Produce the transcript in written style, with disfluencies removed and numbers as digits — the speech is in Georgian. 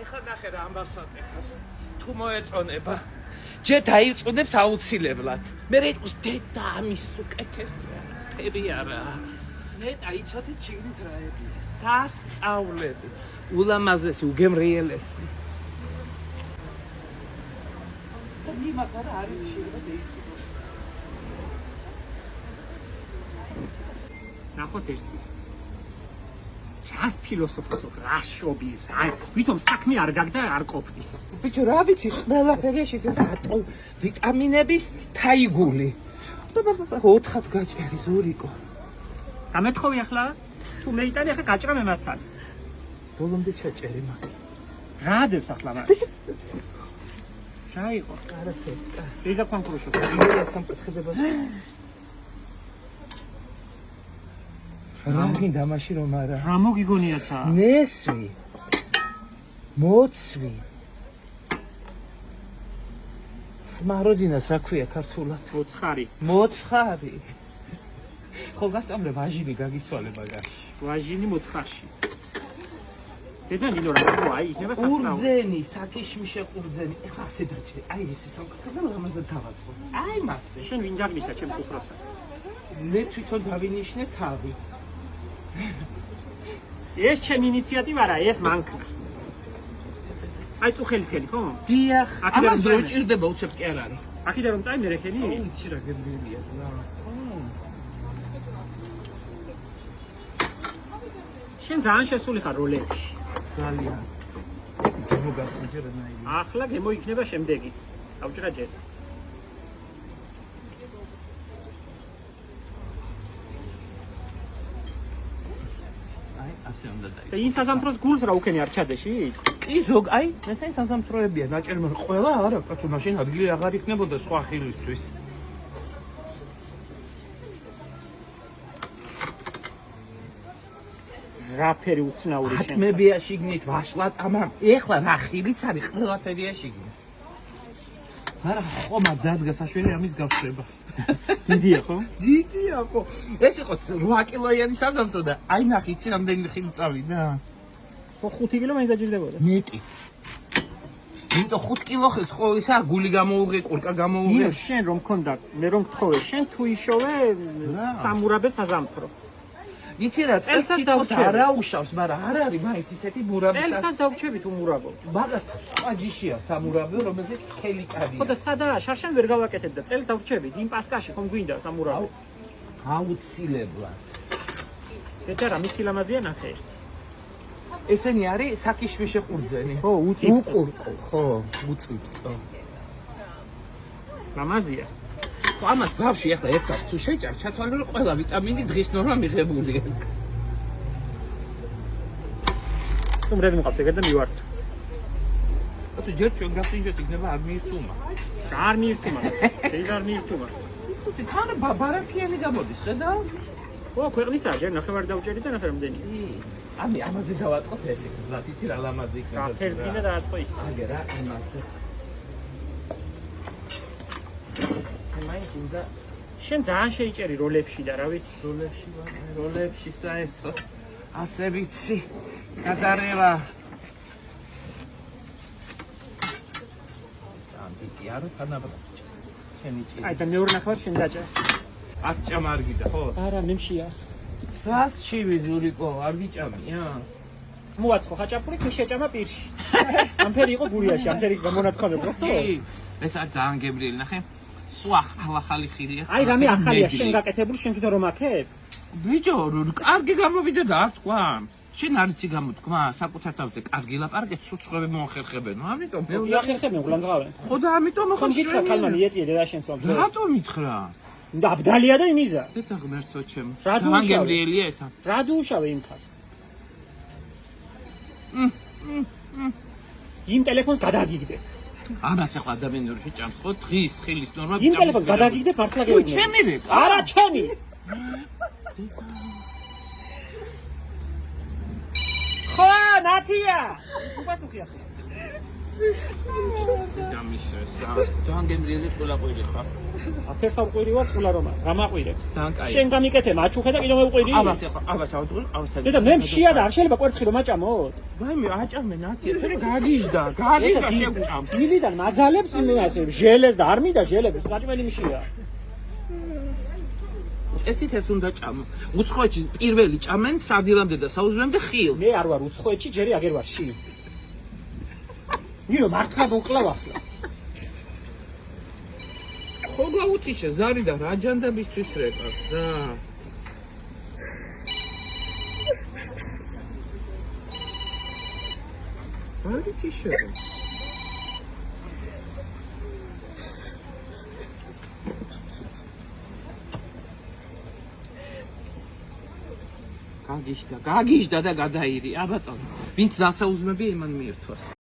ეხლა ნახე რა ამბავს ატეხავს. თუ მოეწონება, ჯერ დაიწუნებს აუცილებლად. მე რეკოს დედა ამის უკეთესია. ფერი არა. ნეტა იცოდე ჩიგნით რაებია. სასწაულები. ულამაზესი, უგემრიელესი. და მიმატარა არის შეიძლება დაიწუნოს. ნახოთ ერთი. რას ფილოსოფოსო, რას შობი, რა, ვითომ საქმე არ გაგდა არ ყოფნის. ბიჭო, რა ვიცი, ყველაფერია შეგეს ატო ვიტამინების თაიგული. 4-ად გაჭერი ზურიკო. გამეთხოვი ახლა? თუ მეიტანი ახლა გაჭრა მემაცალე. ბოლომდე ჩაჭერი მაგ. რა დევს ახლა მაგ? რა იყო? არაფერი. ეზა კონკრუშო. მე სამკითხდება. რა გინდა მაშინ რომ არა? რა მოგიგონიაცა? ნესვი. მოცვი. სმაროდინას რა ქვია ქართულად? მოცხარი. მოცხარი. ხო გასამრე ვაჟინი გაგიცვალე მაგაში. ვაჟინი მოცხარში. დედა ნინო რა აი იქნება სასწაული. ურძენი, საკიშმიშე ურძენი. ეხლა ასე დაჭრე. აი ესე სამკითხება ლამაზად დავაწყო. აი მასე. შენ ვინ დაგნიშნა ჩემს უფროსად? მე თვითონ დავინიშნე თავი. ეს ჩემი ინიციატივა რა, ეს მანქნა. აი წუხელისკენი ხო? დიახ, აქედან ამას დრო წაიმე. ჭირდება უცებ კი არ არის. აქედან რომ წაიმე რეხელი? იცი რა გემრიელია რა. შენ ძალიან შესული ხარ როლებში. ძალიან. მოგასიჯერნაი. ახლა გემოიქნება შემდეგი. დავჭრა ჯერ. აი, ასე უნდა დაი. და იმ საზამთროს გულს რა უქენი არ ჩადეში? კი ზოგ, აი, ესენი საზამთროებია, ნაჭერმა ყველა არა, კაცო, მაშინ ადგილი აღარ იქნებოდა სხვა ხილისთვის. რა ფერი უცნაური შენ. ატმებია შიგნით ვაშლად, ამან ეხლა რა ხილიც არის, ყველაფერია შიგნით. არა, ხომ არ დადგა საშველი ამის გავშრებას. დიდია ხო? დიდია ხო? ეს იყო 8 კილოიანი საზამთრო და აი ნახე, იცი რამდენი ხილი წავიდა? ხო 5 კილო მაინც დაჭირდებოდა. მეტი. იმიტომ 5 კილო ხილს ხო ისა გული გამოუღე, ყურკა გამოუღე. ნინო შენ რომ მქონდა, მე რომ გთხოვე, შენ თუ იშოვე სამურაბე საზამთრო. იცი რა, წელსაც წელსაც დავუჩები. არა უშავს, მაგრამ არ არის მაინც ისეთი მურაბი. წელსაც დავუჩები თუ მურაბო. მაგას სხვა ჯიშია სამურაბი, რომელზეც სქელი კადია. ხო და სადაა? შარშან ვერ გავაკეთებ და წელი დავუჩები, იმ პასკაში ხომ გვინდა სამურაბო. აუცილებლად. დედა რა მისი ლამაზია ნახე. ესენი არის საკიშმიშე ყურძენი. ხო, უწიწო. უყურყო, ხო, უწიწო. ლამაზია. ხო, ამას ბავში ახლა ერთსაც თუ შეჭარ, ჩათვალე რომ ყველა ვიტამინი დღის ნორმა მიღებულია. თუ მრედ მოყავს ეგერ და მივართ. თუ ჯერ ჩვენ გასინჯეთ იქნება არ მიირთუმა. არ მიირთუმა. ეს არ მიირთუმა. თუ თან ბარაქიანი გამოდის, ხედავ? ხო, ქვეყნისაა, ჯერ ნახევარი დავჭერი და ნახე რამდენია. ამი ამაზე დავაწყოთ ესე, ზათ იცი რა ლამაზი იქნება. რა ფერს გინდა დააწყო ის. აგე რა, იმაზე. მაინც უნდა შენ ძალიან შეიჭერი როლებში და რა ვიცი. როლებში საერთოდ ასე ვიცი გადარევა ანტიკი არა თანაბრად შენი ჭი აი და მეორე ნახევარ შენ დაჭერ. ათ ჭამარგიდა ხო არა მემშია. რას ჩივი ზურიკო არ გიჭამია მოაწყო ხაჭაპური კი შეჭამა პირში. ამ ფერი იყო გურიაში, ამ ფერი გამონათქოლებდა ხო? კი ეს არ ძალიან გემრიელი ნახე სვა ახალი ხილია აი რამე ახალია შენ გაკეთებული შენ თვითონ რომ აქებ? ბიჭო კარგი გამოვიდა და არ თქვა შენ არ იცი გამოთქმა საკუთარ თავზე კარგი ლაპარაკეთ სუცხვები მოახერხებენ ამიტომ მე უნდა ახერხებენ გულანძღავენ. ხო და ამიტომ ხომ გიცხა ქალმანი ეწიე და შენ სვამ. რატომ ითხრა და აბდალია და იმიზა. დედა ღმერთო ჩემ რა ძალიან გემრიელია ესა რა დუშავე იმ ხალხს. იმ ტელეფონს გადაგიგდე. ამას ახლა ადამიანური შეჭამს ხო დღის ხილის ნორმა იმ ტელეფონს გადაგიგდე მართლა გეუბნები. ჩემი რე არა ჩემი. ხო ნათია. უპასუხი ახლა. დამიშრეს და ძალიან გემრიელი ყულაყვირი ხარ. აფერს ავყვირი ვარ ყულა რომ რა მაყვირებს. ძალიან კაი. შენ გამიკეთე მაჩუხე და კიდევ მევყვირი. აბას ეხლა, აბას ავდღური, აბას. დედა მე მშია და არ შეიძლება კვერცხი რომ აჭამოთ. ვაიმე, აჭამე ნათია, ფერი გაგიჟდა შეგჭამს. დილიდან მაძალებს იმ ასე ჟელეს და არ მინდა ჟელებს, გაჭმელი მშია. წესით ეს უნდა ჭამო. უცხოეთში პირველი ჭამენ სადილამდე და საუზმემდე ხილს. მე არ ვარ უცხოეთში, ჯერი აგერ ვარ ში. ნირო მართლა მოკლავ ახლა. ხო გაუთიშე ზარი და რაჯანდაბისთვის რეკას რა. არის თიშე. გაგიჟდა და გადაირი, აბატონო. ვინც დასაუზმებია იმან მიირთვას.